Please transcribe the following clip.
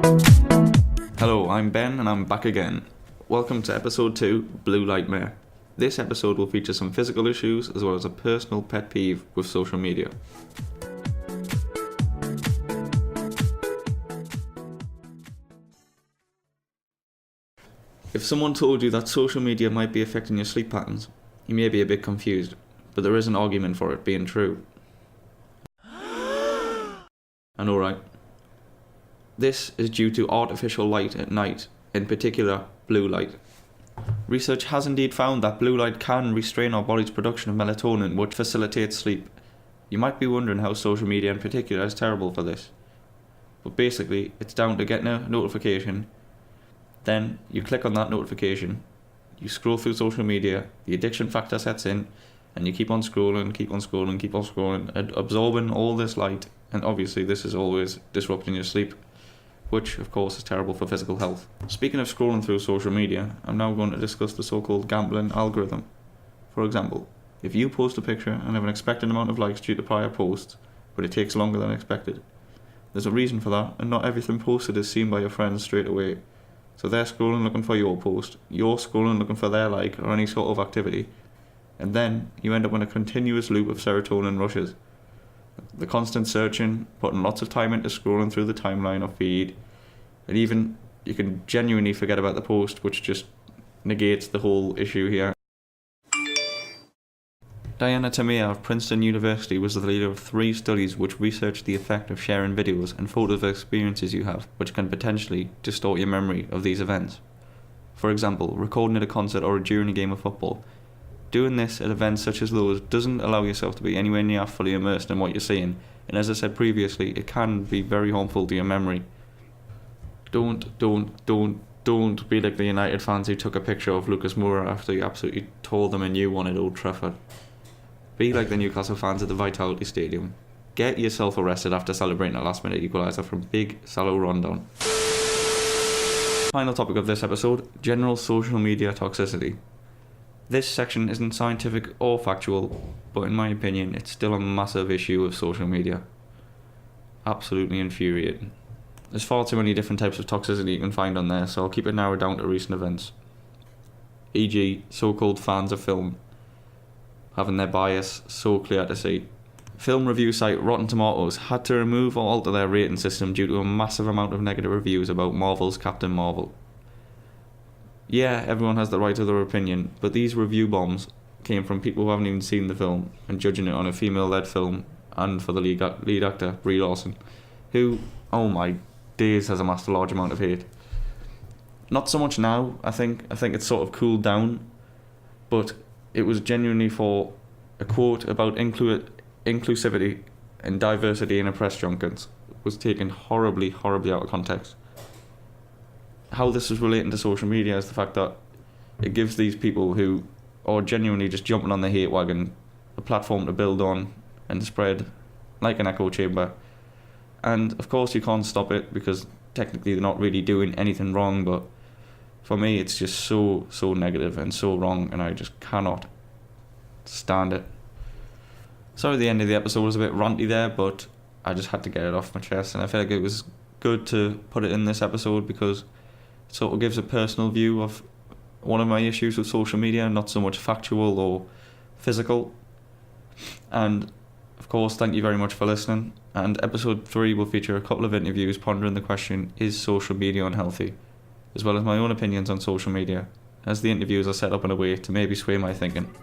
Hello, I'm Ben and I'm back again. Welcome to episode 2, Blue Lightmare. This episode will feature some physical issues as well as a personal pet peeve with social media. If someone told you that social media might be affecting your sleep patterns, you may be a bit confused, but there is an argument for it being true. I know, right? This is due to artificial light at night, in particular blue light. Research has indeed found that blue light can restrain our body's production of melatonin, which facilitates sleep. You might be wondering how social media in particular is terrible for this. But basically, it's down to getting a notification, then you click on that notification, you scroll through social media, the addiction factor sets in, and you keep on scrolling, and absorbing all this light, and obviously this is always disrupting your sleep, which of course is terrible for physical health. Speaking of scrolling through social media, I'm now going to discuss the so-called gambling algorithm. For example, if you post a picture and have an expected amount of likes due to prior posts, but it takes longer than expected, there's a reason for that, and not everything posted is seen by your friends straight away. So they're scrolling looking for your post, you're scrolling looking for their like or any sort of activity, and then you end up in a continuous loop of serotonin rushes. The constant searching, putting lots of time into scrolling through the timeline or feed, and even you can genuinely forget about the post, which just negates the whole issue here. Diana Tamir of Princeton University was the leader of 3 studies which researched the effect of sharing videos and photos of experiences you have, which can potentially distort your memory of these events. For example, recording at a concert or during a game of football. Doing this at events such as those doesn't allow yourself to be anywhere near fully immersed in what you're seeing, and as I said previously, it can be very harmful to your memory. Don't be like the United fans who took a picture of Lucas Moura after he absolutely tore them a new one at Old Trafford. Be like the Newcastle fans at the Vitality Stadium. Get yourself arrested after celebrating a last-minute equaliser from Big Salo Rondon. Final topic of this episode, general social media toxicity. This section isn't scientific or factual, but in my opinion, it's still a massive issue of social media. Absolutely infuriating. There's far too many different types of toxicity you can find on there, so I'll keep it narrowed down to recent events. E.g., so-called fans of film, having their bias so clear to see. Film review site Rotten Tomatoes had to remove or alter their rating system due to a massive amount of negative reviews about Marvel's Captain Marvel. Yeah, everyone has the right to their opinion, but these review bombs came from people who haven't even seen the film and judging it on a female-led film, and for the lead actor, Brie Larson, who, oh my days, has amassed a large amount of hate. Not so much now, I think it's sort of cooled down, but it was genuinely for a quote about inclusivity and diversity in a press junkets was taken horribly out of context. How this is relating to social media is the fact that it gives these people who are genuinely just jumping on the hate wagon a platform to build on and spread like an echo chamber. And of course you can't stop it because technically they're not really doing anything wrong, but for me it's just so negative and so wrong, and I just cannot stand it. Sorry the end of the episode was a bit ranty there, but I just had to get it off my chest, and I feel like it was good to put it in this episode because it sort of gives a personal view of one of my issues with social media, not so much factual or physical. And of course, thank you very much for listening, and episode 3 will feature a couple of interviews pondering the question, is social media unhealthy, as well as my own opinions on social media, as the interviews are set up in a way to maybe sway my thinking.